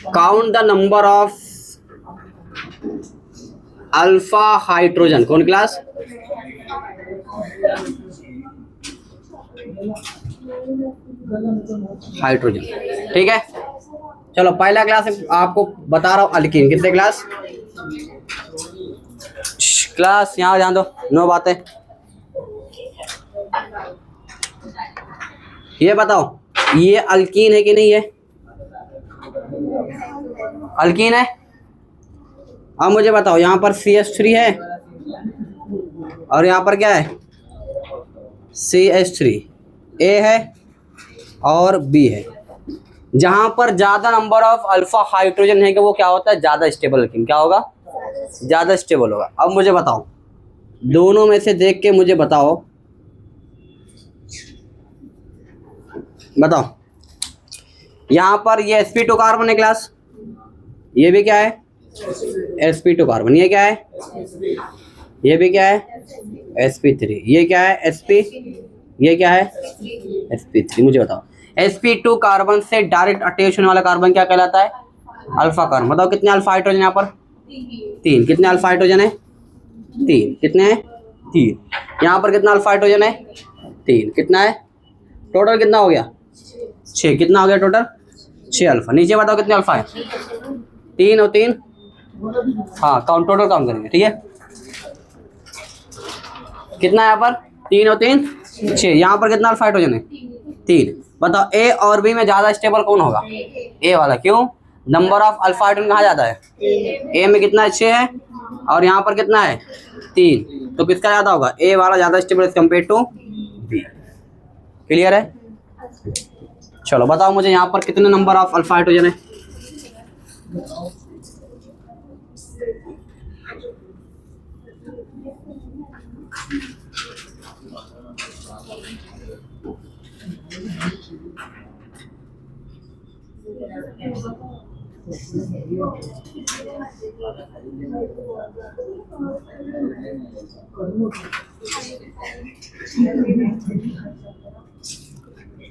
Count the number of alpha hydrogen. कौन class? Hydrogen. ठीक है, चलो पहला क्लास आपको बता रहा हूं अल्कीन। कितने क्लास? क्लास यहाँ ध्यान दो, नो बातें। ये बताओ ये अल्कीन है कि नहीं है? अल्कीन है। अब मुझे बताओ यहाँ पर CH3 है और यहाँ पर क्या है? CH3 A है और B है। जहां पर ज्यादा नंबर ऑफ अल्फा हाइड्रोजन है कि वो क्या होता है? ज्यादा स्टेबल अल्कीन। क्या होगा? ज्यादा स्टेबल होगा। अब मुझे बताओ, दोनों में से देख के मुझे बताओ, यहां पर ये sp2 कार्बन है क्लास, ये भी क्या है? sp2 carbon. ये क्या है? ये भी क्या है? sp3। ये क्या है? sp। ये क्या है? sp3। मुझे बताओ sp2 कार्बन से डायरेक्ट अटैच होने वाला कार्बन क्या कहलाता है? Alpha carbon. बताओ कितने अल्फा हाइड्रोजन यहाँ पर? 3। कितने अल्फा हाइड्रोजन है? 3। कितने हैं? 3। यहाँ पर कितना अल्फा हाइड्रोजन है? 3। कितना है? टोटल कितना हो गया? 6। कितना हो गया टोटल? 6 अल्फा। नीचे बताओ कितने अल्फा है? 3 और 3। हाँ, काउंट, टोटल काउंट करेंगे। ठीक है, कितना है यहाँ पर? 3 और 3 6। यहाँ पर कितना अल्फा हाइड्रोजन है? 3। बताओ ए और बी में ज्यादा स्टेबल कौन होगा? ए वाला। क्यों? नंबर ऑफ अल्फा हाइड्रोजन कहाँ ज्यादा है? ए में कितना है? 6 है और यहाँ पर कितना है? 3। तो किसका ज्यादा होगा? ए वाला ज्यादा stable as compare to B. Clear है? चलो बताओ मुझे यहाँ पर कितने नंबर ऑफ अल्फा हाइड्रोजन है?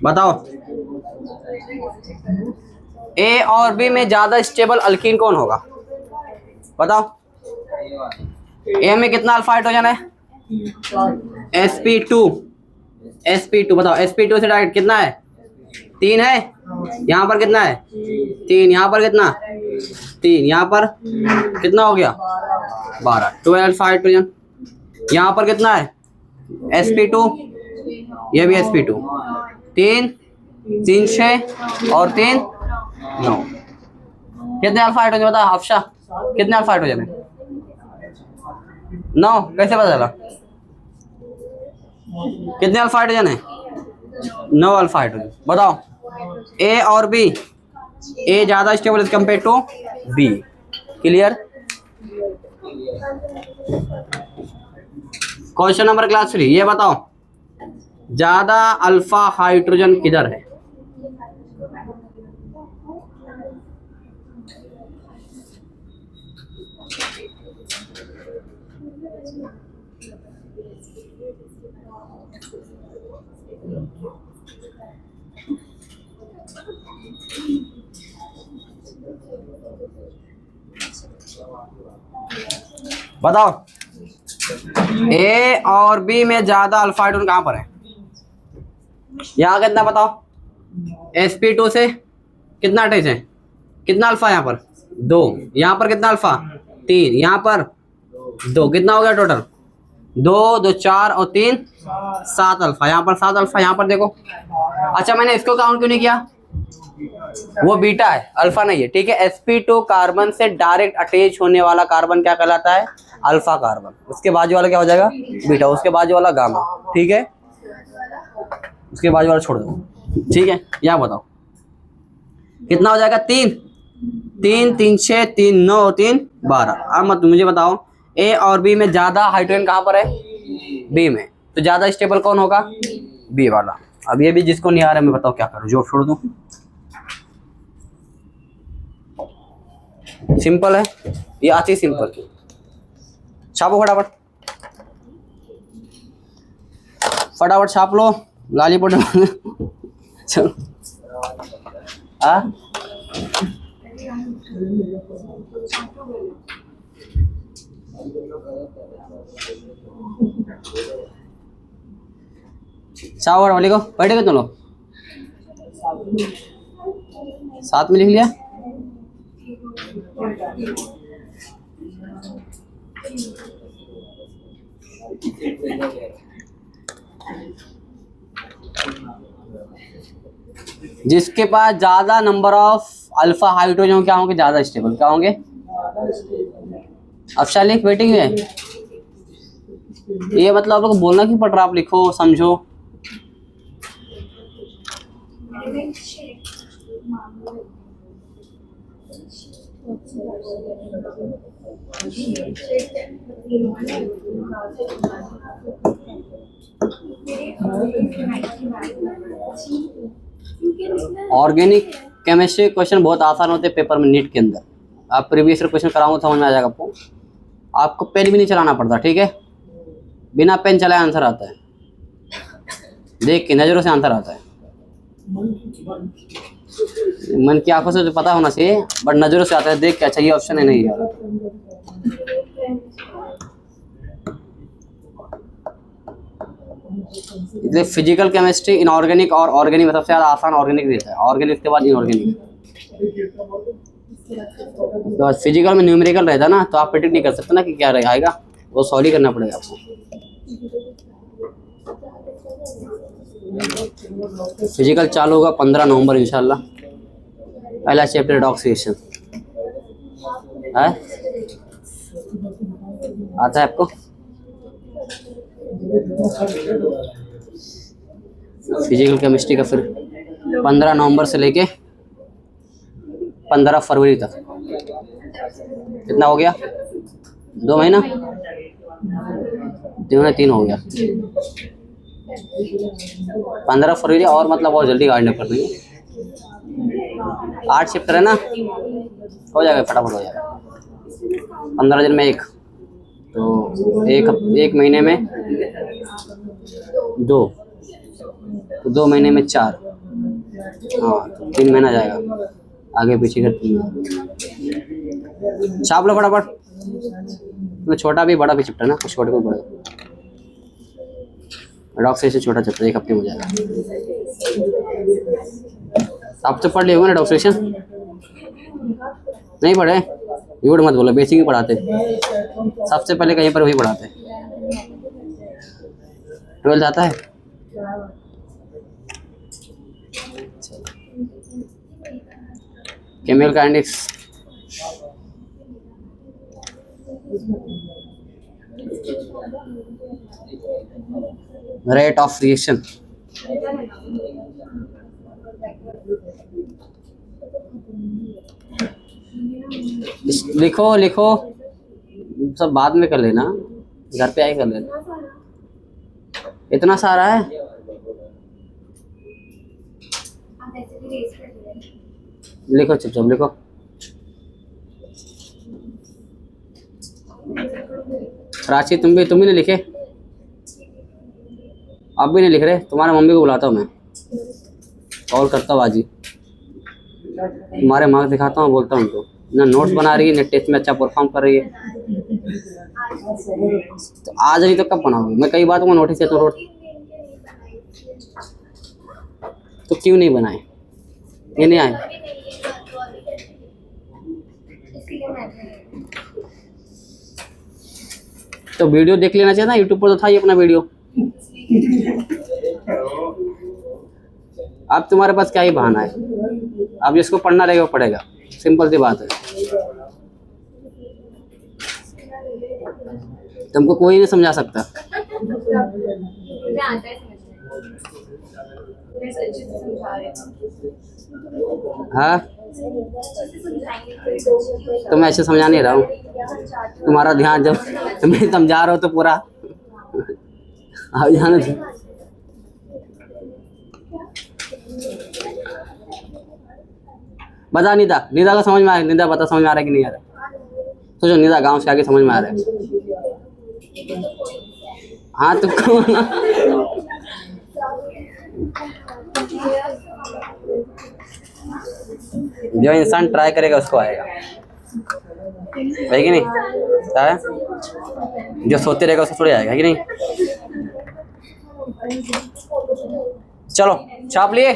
बताओ ए और बी में ज्यादा स्टेबल अल्कीन कौन होगा? बताओ। ए में कितना अल्फा हाइड्रोजन है? sp2। sp2 बताओ, sp2 से डायरेक्ट कितना है? 3 है। यहाँ पर कितना है? 3। यहाँ पर कितना? 3। यहाँ पर कितना हो गया? 12। 12 अल्फा हाइड्रोजन। यहाँ पर कितना है? sp2। ये भी sp2। 3 3 6 और 3 9। कितने अल्फा हाइड्रोजन बता हफ्शा? कितने अल्फा हाइड्रोजन है? 9। कैसे पता चला? कितने अल्फा हाइड्रोजन है? 9 अल्फा हाइड्रोजन। बताओ ए और बी, ए ज्यादा stable as compare to B. Clear? Question number class 3। ये बताओ ज्यादा अल्फा हाइड्रोजन किधर है? बताओ ए और बी में ज्यादा अल्फा हाइड्रोजन कहां पर है? यहाँ कितना बताओ? sp2 से कितना अटैच है? कितना अल्फा यहाँ पर? 2। यहाँ पर कितना अल्फा? 3। यहाँ पर 2। कितना हो गया टोटल? 2 2 4 और 3 7 अल्फा। यहाँ पर 7 अल्फा। यहाँ पर देखो। अच्छा, मैंने इसको काउंट क्यों नहीं किया? वो बीटा है, अल्फा नहीं है। ठीक है, sp2 कार्बन से डायरेक्ट अटैच होने वाला कार्बन क्या कहलाता है? Alpha carbon. उसके बाजू वाला क्या हो जाएगा? बीटा। उसके बाजू वाला गामा। ठीक है, उसके बाजू वाला छोड़ दो। ठीक है, यहाँ बताओ कितना हो जाएगा? 3 3 3 6 3 9 3 12। अब मत मुझे बताओ ए और बी में ज्यादा हाइड्रोजन कहाँ पर है? बी में। तो ज्यादा स्टेबल कौन होगा? बी वाला। अब ये भी जिसको नहीं आ रहा है मैं बताओ क्या करूँ? जोड़ छोड़ दूं? सिंपल है, ये आती सिंपल। छापो फटाफट। फटाफट छाप लो लालीपॉप। चलो हाँ छाप वाले को बैठेगा तुम लोग साथ में लिख लिया। जिसके पास ज्यादा नंबर ऑफ अल्फा हाइड्रोजन क्या होंगे, ज्यादा स्टेबल क्या होंगे। अब शालिक वेटिंग है, ये मतलब आप लोग बोलना कि पढ़ रहा, आप लिखो समझो। ऑर्गेनिक केमिस्ट्री क्वेश्चन बहुत आसान होते हैं पेपर में नीट के अंदर। आप प्रीवियस ईयर क्वेश्चन कराऊंगा समझ में आ जाएगा आपको। आपको पेन भी नहीं चलाना पड़ता, ठीक है, बिना पेन चलाए आंसर आता है, देख के नजरों से आंसर आता है। मन की आंखों से तो पता होना चाहिए, बट नजरों से आता है, देख के अच्छा ये ऑप्शन है नहीं यार। इसलिए फिजिकल केमिस्ट्री, इनऑर्गेनिक और ऑर्गेनिक में सबसे ज्यादा आसान ऑर्गेनिक रहता है, ऑर्गेनिक के बाद इनऑर्गेनिक। तो फिजिकल में न्यूमेरिकल रहता ना, तो आप प्रेडिक्ट नहीं कर सकते ना कि क्या आएगा, वो सॉल्व ही करना पड़ेगा आपको। फिजिकल चालू होगा 15 नवंबर इंशाल्लाह। पहला चैप्टर डॉक्सीडेशन है, आता है आपको। फिजिकल केमिस्ट्री का फिर 15 नवंबर से लेके 15 फरवरी तक, कितना हो गया, 2 महीना, 3 हो गया। 15 फरवरी और मतलब बहुत जल्दी गाड़ने पड़ रही है। 8 चैप्टर है ना, हो जाएगा फटाफट हो जाएगा। 15 दिन में एक, तो एक महीने में 2, तो 2 महीने में 4, हाँ तो 3 महीना जाएगा, आगे पीछे कर 3 छाप लो फटाफट। तो छोटा भी बड़ा भी चैप्टर ना, कुछ छोटे को बड़ा। डॉक्सीडेशन छोटा चैप्टर 1 हफ्ते में हो जाएगा। आप तो पढ़ लिए होंगे ना डॉक्सीडेशन, नहीं पढ़े, झूठ मत बोलो, बेसिक ही पढ़ाते सबसे पहले, कहीं पर वही पढ़ाते। 12th आता है। Chemical kinetics, rate of reaction, लिखो लिखो, सब बाद में कर लेना, घर पे आए कर लेना। इतना सारा है, लिखो चुपचाप लिखो। प्राची तुम भी नहीं लिखे, आप भी नहीं लिख रहे, तुम्हारे मम्मी को बुलाता हूँ मैं, कॉल करता हूँ आज ही, तुम्हारे मार्क्स दिखाता हूँ, बोलता हूँ उनको ना नोट्स बना रही है ना टेस्ट में अच्छा परफॉर्म कर रही है। तो आज नहीं तो कब बनाओगे, मैं कई बार तुमको नोटिस है तो क्यों नहीं बनाए, ये नहीं आए। तो वीडियो देख लेना चाहिए ना, यूट्यूब पर तो था ही अपना वीडियो। अब तुम्हारे पास क्या ही बहाना है, अब जिसको पढ़ना रहेगा वो पढ़ेगा, सिंपल सी बात है। तुमको कोई नहीं समझा सकता। हाँ तो मैं ऐसे समझा नहीं रहा हूँ, तुम्हारा ध्यान जब मैं समझा रहा हूँ तो पूरा आप ध्यान दो। बता निदा का समझ में आ रहा है, निदा बता समझ में आ रहा है कि नहीं आ रहा। सोचो निदा गांव से आगे समझ में आ रहा है। हाँ तुमको जो इंसान ट्राई करेगा उसको आएगा, है कि नहीं? है? जो सोते रहेगा उसको थोड़ी आएगा, है कि नहीं? चलो छाप लिए।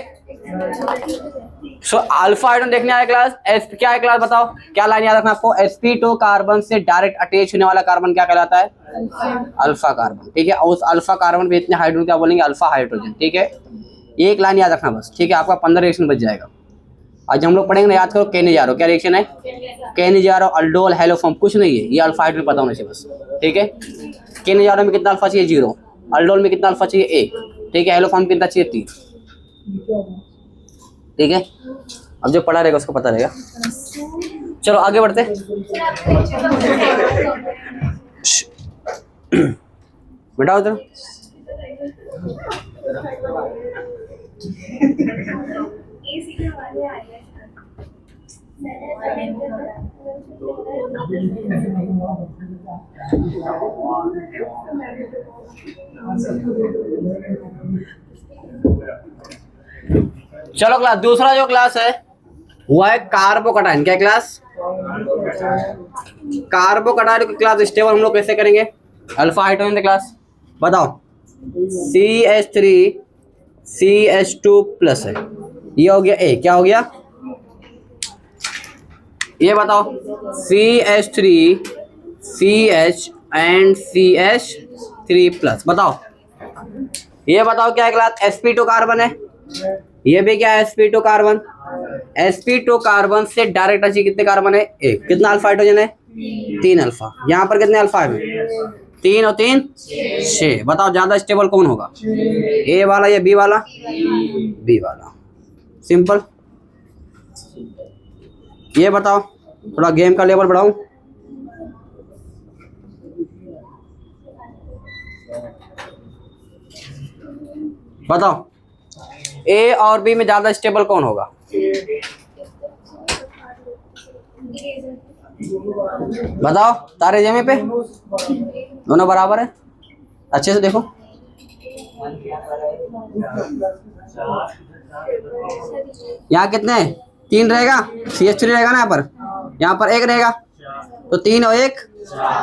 सो अल्फा हाइड्रोजन देखने आया क्लास। एस क्या है क्लास बताओ, क्या लाइन याद रखना आपको? sp2 कार्बन से डायरेक्ट अटैच होने वाला कार्बन क्या कहलाता है? Alpha carbon. ठीक है, और उस अल्फा कार्बन पे इतने हाइड्रोजन क्या बोलेंगे? Alpha hydrogen. ठीक है, एक लाइन याद रखना बस। ठीक है, आपका 15 रिएक्शन बच जाएगा। आज हम लोग पढ़ेंगे ना, याद करो केनेजारो। क्या रिएक्शन है? केनेजारो, अल्डोल, हेलोफॉर्म, कुछ नहीं है ये, अल्फा हाइड्रोजन पता होना चाहिए बस। ठीक है, केनेजारो में कितना अल्फा चाहिए? 0। अल्डोल में कितना अल्फा चाहिए? 1। ठीक है, हेलोफॉर्म कितना चाहिए? 3। ठीक है, अब जो पढ़ा रहेगा उसको पता रहेगा। चलो आगे बढ़ते। बेटा उधर चलो क्लास, दूसरा जो क्लास है वो है कार्बोकटाइन। क्या क्लास? कार्बोकटाइन की क्लास स्टेबल हम लोग कैसे करेंगे? अल्फा हाइड्रोजन क्लास बताओ। CH3 CH2 प्लस है, ये हो गया A। क्या हो गया? ये बताओ, CH3 CH and CH3 plus. बताओ, ये बताओ क्या है क्लास? sp2 कार्बन है, ये भी क्या है? sp2 carbon. sp2 कार्बन से डायरेक्ट अटैच कितने कार्बन है? 1। कितना अल्फा हाइड्रोजन है? 3 अल्फा। यहाँ पर कितने अल्फा है? 3 और 3 6। बताओ ज्यादा स्टेबल कौन होगा? A वाला या B वाला? B वाला। सिंपल। ये बताओ, थोड़ा गेम का लेवल बढ़ाऊं। बताओ A और B में ज्यादा स्टेबल कौन होगा? बताओ, तारे जमे पे दोनों बराबर है। अच्छे से देखो, यहाँ कितने हैं? 3 रहेगा, CH3 रहेगा ना यहाँ पर 1 रहेगा, तो 3 और 1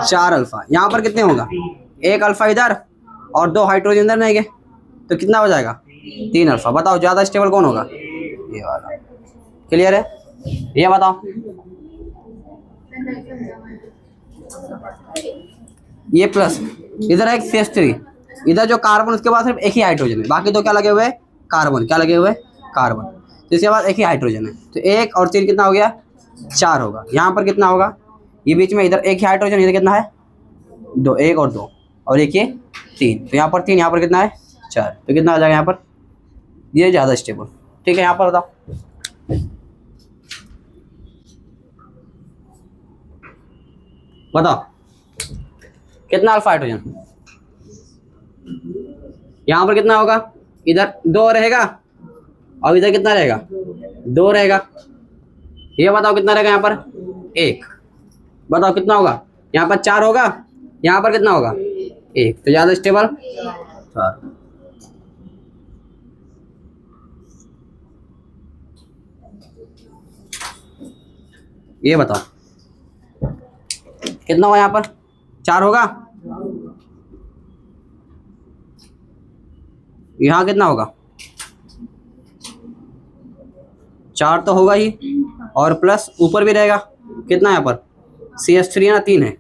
4 अल्फा। यहाँ पर कितने होगा? 1 अल्फा इधर और 2 हाइड्रोजन इधर रहेंगे, तो कितना हो जाएगा? 3 अल्फा। बताओ ज्यादा स्टेबल कौन होगा? ये वाला। क्लियर है? ये बताओ, ये प्लस, इधर है CH3, इधर जो कार्बन उसके बाद सिर्फ एक ही हाइड्रोजन है, बाकी तो क्या लगे हुए हैं? कार्बन। क्या लगे हुए? कार्बन। तो इसके बाद एक ही हाइड्रोजन है, तो 1 और 3 कितना हो गया? 4 होगा। यहाँ पर कितना होगा? ये बीच में इधर एक ही हाइड्रोजन, इधर कितना है? 2। 1 और 2 और एक ये 3, तो यहाँ पर 3, यहाँ पर कितना है? 4, तो कितना आ जाएगा यहाँ पर? ये ज़्यादा स्टेबल। ठीक है, यहाँ पर बताओ, बताओ कितना अल्फा हाइड्रोजन? यहाँ पर कितना होगा? इधर 2 रहेगा और इधर कितना रहेगा? 2 रहेगा। ये बताओ कितना रहेगा यहाँ पर? 1। बताओ कितना होगा? यहाँ पर 4 होगा, यहाँ पर कितना होगा? 1, तो ज्यादा स्टेबल 4। ये बताओ कितना होगा? यहाँ पर 4 होगा, यहाँ कितना होगा? 4 तो होगा ही, और प्लस ऊपर भी रहेगा। कितना यहाँ पर? CH3 ना 3 है,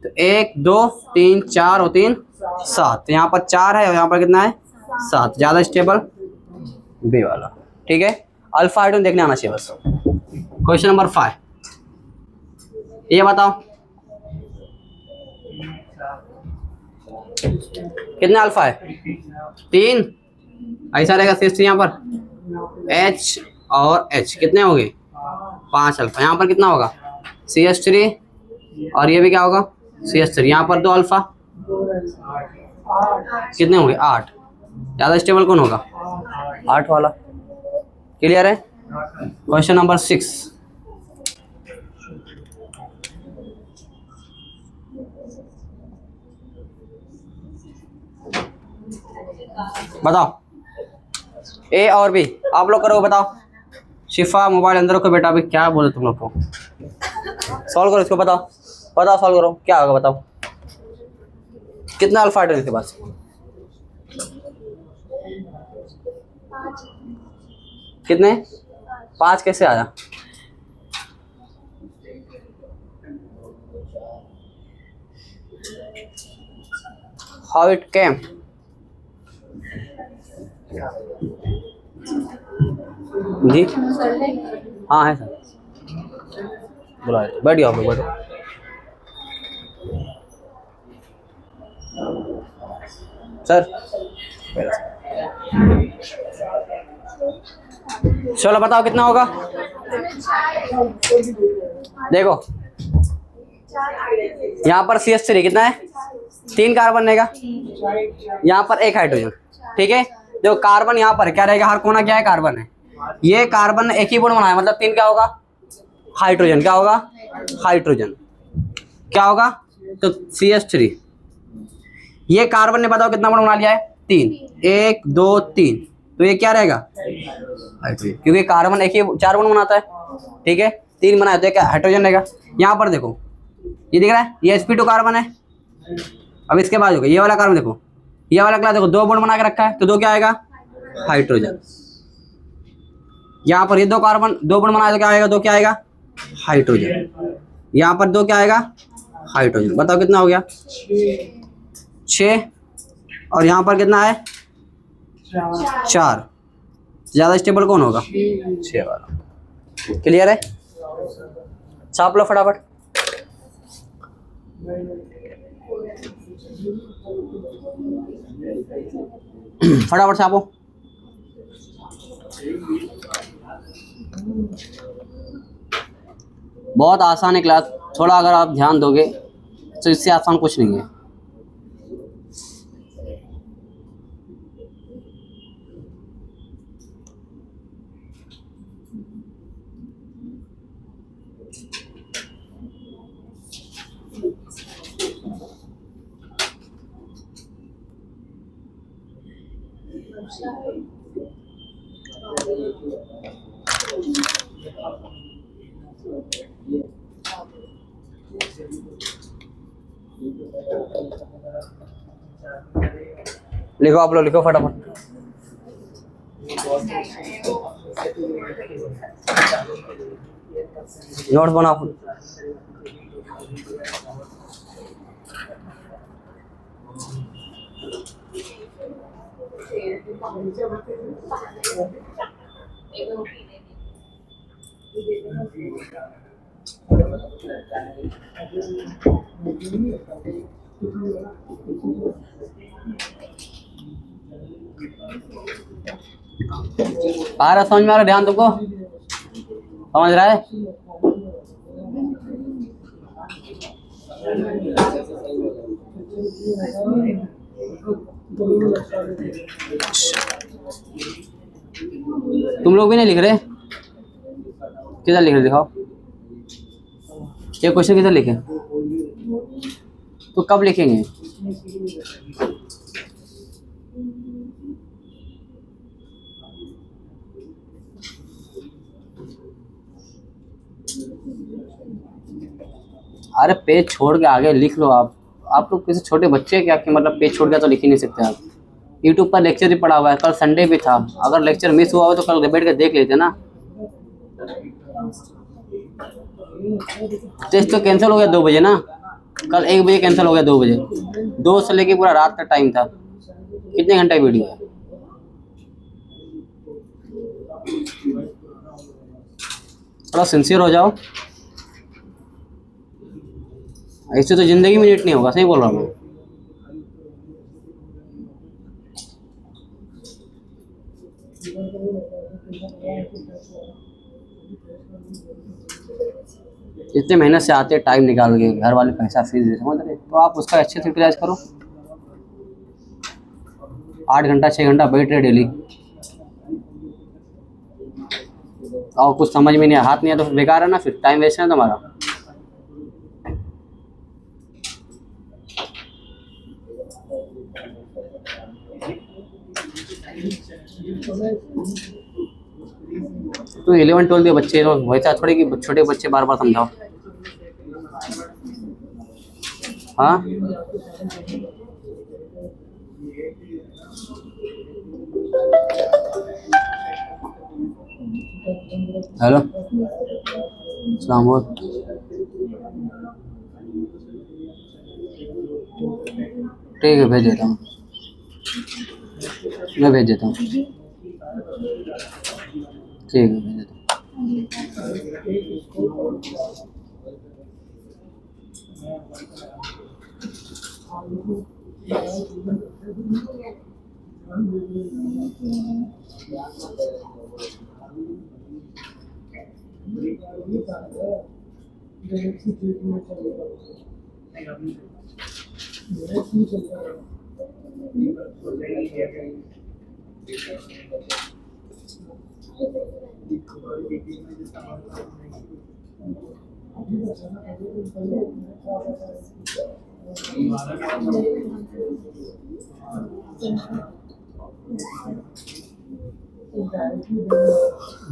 तो 1 2 3 4 और 3 7, तो यहाँ पर 4 है और यहाँ पर कितना है? 7। ज़्यादा स्टेबल B वाला। ठीक है, अल्फा हाइड्रोजन देखने आना चाहिए बस। क्वेश्चन नंबर 5, ये बताओ कितना अल्फा है? 3। ऐसा रहेगा CH3 यहाँ पर H और H कितने हो गए? 5 अल्फा। यहाँ पर कितना होगा? CH3 और ये भी क्या होगा? CH3। यहाँ पर 2 अल्फा, कितने होंगे? 8। ज़्यादा स्टेबल कौन होगा? 8 वाला। क्लियर है? क्वेश्चन नंबर 6, बताओ A और B आप लोग करो, बताओ शिफा मोबाइल अंदर रखो बेटा। अभी क्या बोले तुम लोग को? सॉल्व करो इसको, बताओ बताओ, सॉल्व करो क्या होगा बताओ। कितना अल्फा हाइड्रोजन इसके पास? कितने? 5 कैसे आया? How it came? जी हाँ है सर, बुलाए बैठ जाओ, बैठो। सर चलो बताओ कितना होगा। देखो यहाँ पर CH3 कितना है? 3 कार्बन रहेगा, यहाँ पर 1 हाइड्रोजन। ठीक है, जो कार्बन यहाँ पर क्या रहेगा? हर कोना क्या है? कार्बन है। ये कार्बन एक ही बॉन्ड बनाया, मतलब 3 क्या होगा? हाइड्रोजन। क्या होगा? हाइड्रोजन। क्या होगा? तो CH3। ये कार्बन ने बताओ कितना बॉन्ड बना लिया है? 3। 1 2 3, तो ये क्या रहेगा? हाइड्रोजन, क्योंकि कार्बन एक ही 4 बॉन्ड बनाता है। ठीक है, 3 बनाया तो क्या हाइड्रोजन रहेगा। यहाँ पर देखो ये दिख रहा है, ये sp2 कार्बन है। अब इसके बाद देखो ये वाला कार्बन, देखो ये वाला क्लास, देखो 2 बॉन्ड बना के रखा है, तो 2 क्या आएगा? हाइड्रोजन। यहाँ पर ये 2 कार्बन 2 बॉन्ड बनाया तो क्या आएगा? 2 क्या आएगा? हाइड्रोजन। यहाँ पर 2 क्या आएगा? हाइड्रोजन। बताओ कितना हो गया? 6। और यहाँ पर कितना है? 4। ज्यादा स्टेबल कौन होगा? 6 वाला। क्लियर है? छाप लो फटाफट। फटाफट छापो। बहुत आसान है क्लास, थोड़ा अगर आप ध्यान दोगे तो इससे आसान कुछ नहीं है। लिखो आप लोग, लिखो फटाफट। नोट्स बनाओ। आ रहा समझ में? आ रहा? ध्यान तुमको समझ रहा है? तुम लोग भी नहीं लिख रहे? किधर लिख रहे दिखाओ। ये क्वेश्चन किधर लिखे? तो कब लिखेंगे? अरे पेज छोड़ के आगे लिख लो। आप लोग किसी छोटे बच्चे क्या कि मतलब पेज छोड़ के तो लिख ही नहीं सकते आप। यूट्यूब पर लेक्चर ही पड़ा हुआ है, कल संडे भी था। अगर लेक्चर मिस हुआ हो तो कल बैठ के देख लेते ना। टेस्ट तो कैंसिल हो गया 2 बजे ना, कल 1 बजे कैंसिल हो गया, 2 बजे। 2 से लेके पूरा रात का टाइम था। कितने घंटे वीडियो है? थोड़ा सिंसियर हो जाओ, ऐसे तो जिंदगी में नीट नहीं होगा। सही बोल रहा हूँ मैं। इतने मेहनत से आते, टाइम निकाल के, घर वाले पैसा फीस दे, समझ रहे? तो आप उसका अच्छे से यूटिलाइज करो। 8 घंटा 6 घंटा बैठ रहे डेली, और कुछ समझ में नहीं, हाथ नहीं है तो बेकार है ना, फिर टाइम वेस्ट है तुम्हारा। तो 11-12 के बच्चे तो वैसा थोड़ी कि छोटे बच्चे बार बार समझाओ। हाँ हेलो सलाम ठीक है भेज देता हूँ, मैं भेज देता हूँ। ठीक है भेज देता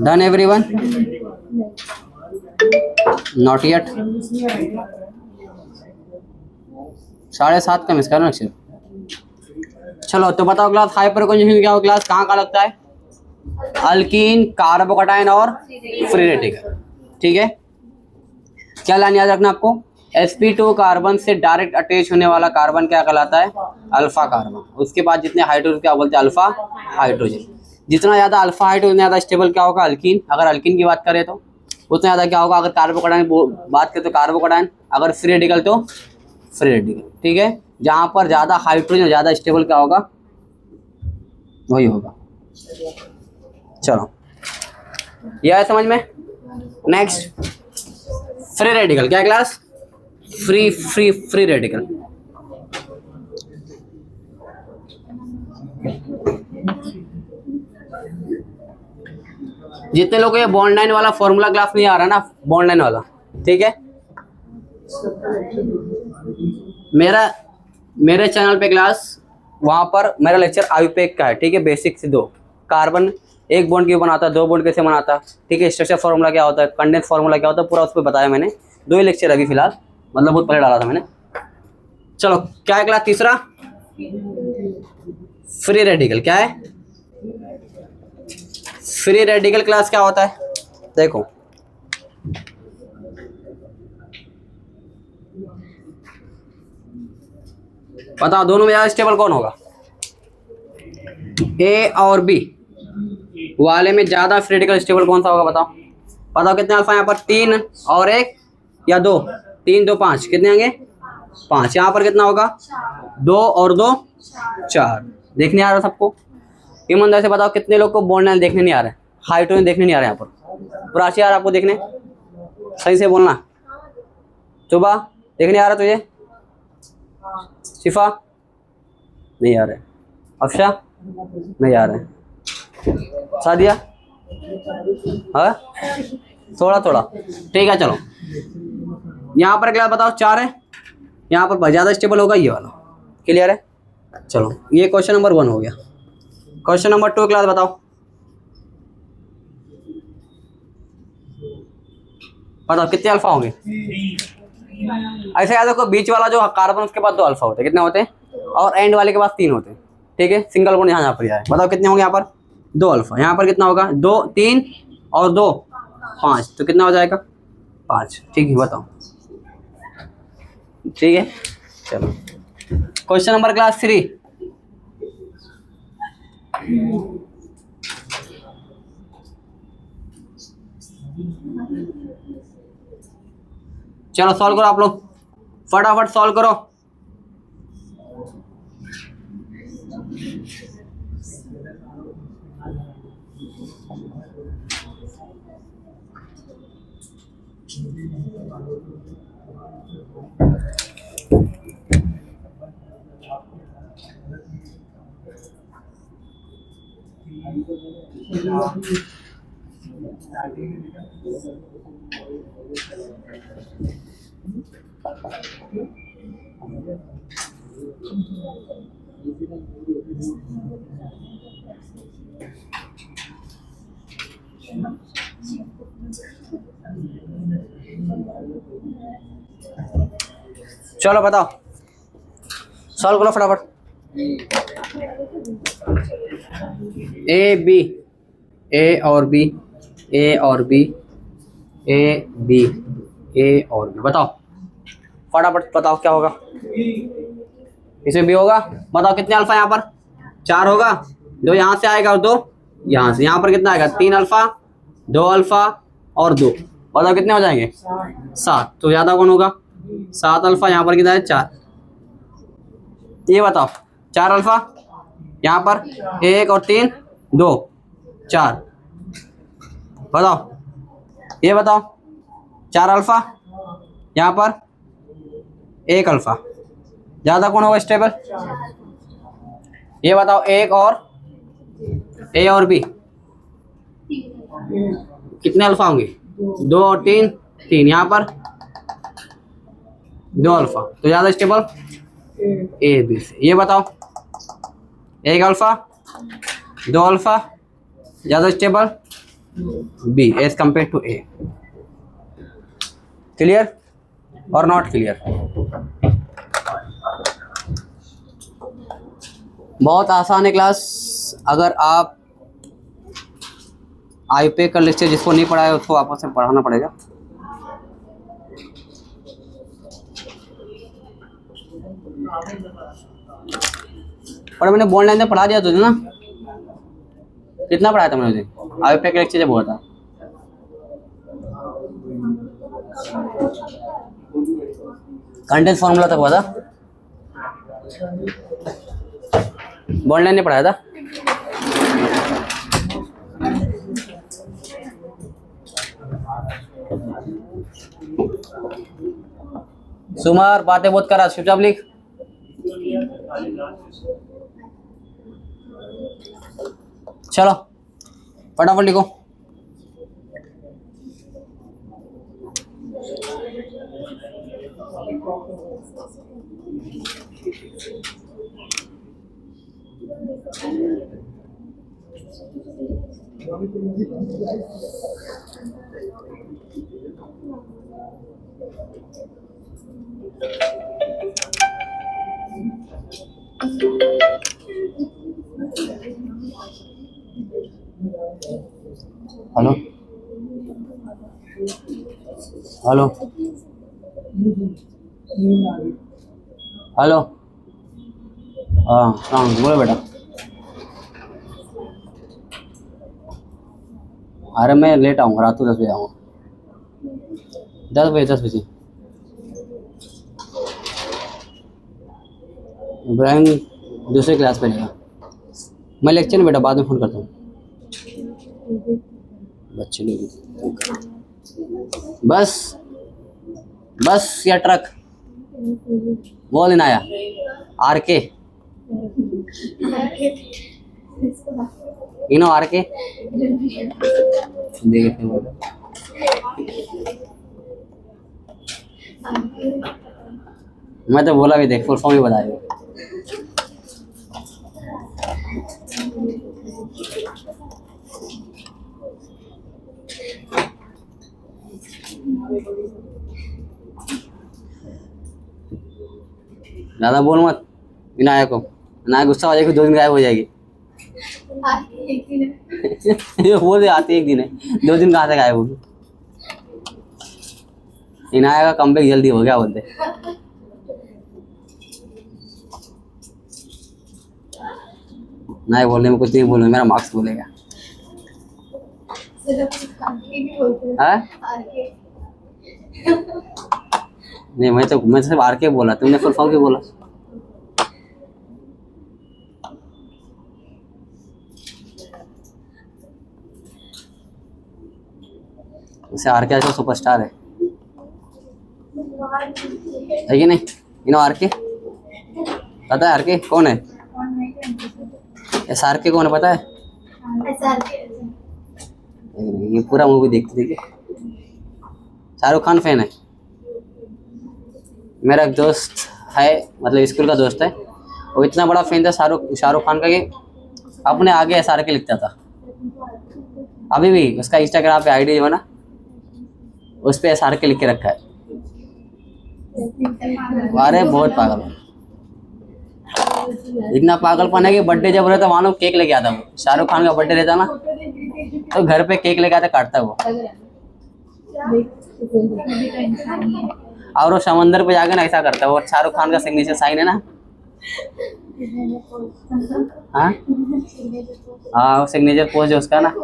डन एवरीवन, नॉट येट। 7:30 का मिस करना अक्षर। चलो तो बताओ क्लास हाइपर कंजम्पशन क्या हो क्लास, कहाँ का लगता है? अल्कीन, कार्बोकटायन और फ्री रेडिकल। ठीक है, क्या लाइन याद रखना आपको? sp2 कार्बन से डायरेक्ट अटैच होने वाला कार्बन क्या कहलाता है? Alpha carbon. उसके बाद जितने हाइड्रोजन क्या बोलते हैं? Alpha hydrogen. जितना ज्यादा अल्फा हाइड्रोजन ज्यादा स्टेबल क्या होगा? अल्कीन। अगर अल्कीन की बात करें तो उतना ज्यादा क्या होगा? अगर कार्बोकटायन बात करें तो कार्बोकटायन, अगर फ्री रेडिकल तो फ्री रेडिकल। ठीक है, जहां पर ज्यादा हाइड्रोजन ज्यादा स्टेबल क्या होगा? वही होगा। चलो यह है समझ में। नेक्स्ट फ्री रेडिकल क्या क्लास? Free radical. जितने लोगों को ये बॉन्ड लाइन वाला फॉर्मूला क्लास नहीं आ रहा ना, बॉन्ड लाइन वाला, ठीक है, मेरे चैनल पे क्लास, वहां पर मेरा लेक्चर आयुपेक का है। ठीक है, बेसिक से 2 कार्बन एक बॉन्ड क्यों बनाता है, 2 बॉन्ड कैसे बनाता है, ठीक है, स्ट्रक्चर फार्मूला क्या होता है, कंडेंस फार्मूला क्या होता है, पूरा उस पर बताया मैंने। 2 ही लेक्चर अभी फिलहाल, मतलब बहुत पहले डाला था मैंने। चलो क्या है क्लास तीसरा? Free radical. क्या है फ्री रेडिकल क्लास? क्या होता है देखो, बताओ दोनों में ज्यादा स्टेबल कौन होगा? ए और बी वाले में ज्यादा फ्री रेडिकल स्टेबल कौन सा होगा? बताओ बताओ कितने अल्फा यहाँ पर? 3 और 1 या 2? 3 2 5, कितने आएंगे? 5। यहाँ पर कितना होगा? 2 और 2 4। देखने आ रहा सबको? ईमानदारी से बताओ कितने लोग को बॉन्ड लाइन देखने नहीं आ रहा है, हाइड्रोजन देखने नहीं आ रहा है? यहाँ पर प्राची आ रहा आपको देखने? सही से बोलना। सुबह देखने आ रहा तुझे? शिफा नहीं आ रहा है, अफशा नहीं आ रहा है, सादिया हाँ थोड़ा थोड़ा, ठीक है। चलो यहाँ पर क्या बताओ? 4 है, यहाँ पर ज़्यादा स्टेबल होगा ये वाला। क्लियर है? चलो ये क्वेश्चन नंबर 1 हो गया। क्वेश्चन नंबर 2 क्लास बताओ, बताओ कितने अल्फा होंगे? ऐसे याद रखो, बीच वाला जो कार्बन उसके पास 2 अल्फा होते हैं। कितने होते हैं? और एंड वाले के पास 3 होते हैं। ठीक है, सिंगल बॉन्ड यहाँ पर आए। बताओ कितने होंगे यहाँ पर? 2 अल्फा। यहाँ पर कितना होगा? 2 3 और 2 5, तो कितना हो जाएगा? 5। ठीक है बताओ। ठीक है चलो क्वेश्चन नंबर क्लास 3। चलो सॉल्व करो आप लोग, फटाफट सॉल्व करो। चलो बताओ, सॉल्व करो फटाफट। ए बी, ए और बी, ए और बी, ए बी, ए और बी, बताओ फटाफट बताओ क्या होगा। इसमें बी होगा, बताओ कितने अल्फा यहाँ पर, 4 होगा, 2 यहाँ से आएगा और 2 यहाँ से, यहाँ पर कितना आएगा, 3 अल्फा, 2 अल्फा और 2, बताओ कितने हो जाएंगे, 7। तो ज्यादा कौन होगा, 7 अल्फा, यहाँ पर कितना है 4। ये बताओ 4 अल्फा, यहाँ पर 1 और 3 2 4, बताओ ये बताओ 4 अल्फा, यहाँ पर 1 अल्फा, ज्यादा कौन होगा स्टेबल, ये बताओ 1 और ए और बी कितने अल्फा होंगे, 2 और 3 3, यहाँ पर 2 अल्फा, तो ज्यादा स्टेबल ए बी से। ये बताओ 1 अल्फा, 2 अल्फा, ज्यादा stable B as compare to A. Clear और नॉट क्लियर? बहुत आसान है क्लास, अगर आप आईपे कर लिखते, जिसको नहीं पढ़ा है उसको आपस में पढ़ाना पड़ेगा। और मैंने बॉन्ड लाइन में पढ़ा दिया तुझे ना, कितना पढ़ाया था मैंने तुझे आईपे का लेक्चर जब हुआ था, कंटेंट फॉर्मूला तक हुआ था, बॉन्ड लाइन ने पढ़ाया था। सुमार बातें बहुत करा, चुपचाप लिख। चलो फटाफट लिखो। हेलो हेलो हेलो, हाँ बोलो बेटा। अरे मैं लेट आऊँगा, रात को 10 बजे आऊँगा, 10 बजे। इब्राहिम दूसरे क्लास पे लेगा, मैं लेक्चर में बेटा बाद में फ़ोन करता हूँ। बच्चे लोग बस या ट्रक वो लेना आया, आर के इनो आर के देखते हो, मैं तो बोला भी देख, फुल फॉर्म ही बताया। ज़्यादा बोल मत विनायक को, विनायक गुस्सा हो जाएगी, 2 दिन गायब हो जाएगी। ये बोल दे आती एक दिन है, 2 दिन कहाँ से गायब होगी। इनाया का कमबैक जल्दी हो गया बोलते। नहीं बोलने में कुछ नहीं बोलूँ, मेरा मार्क्स बोलेगा। नहीं मैं सिर्फ आर के बोला, तुमने फुल फॉर्म क्यों बोला? उसे आर के सुपरस्टार है कि नहीं? इनो आर के पता है? आर के कौन है? एस आर के कौन है पता है? ये पूरा मूवी देखते थे, शाहरुख खान फैन है। मेरा एक दोस्त है, मतलब स्कूल का दोस्त है, वो इतना बड़ा फैन था शाहरुख खान का कि अपने आगे एस आर के लिखता था। अभी भी उसका इंस्टाग्राम पे आईडी जो है ना, उस पर एस आर के लिख के रखा है। अरे बहुत पागल है, इतना पागलपन है कि बर्थडे जब रहता वहां लोग केक लेके आता वो। शाहरुख खान का बर्थडे रहता ना तो घर पे केक लेके आता, काटता वो। और वो समंदर पे जाके ना ऐसा करता है वो। शाहरुख खान का सिग्नेचर साइन है ना। हाँ हाँ, वो सिग्नेचर पोज है उसका ना।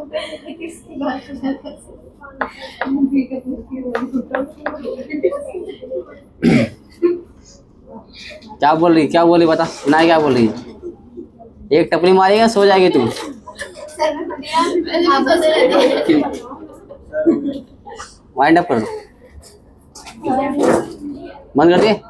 क्या बोल रही, क्या बोली बता ना, क्या बोल रही? एक टपली मारेगा सो जाएगी तू। वाइंड अप कर दो, बंद कर दिए।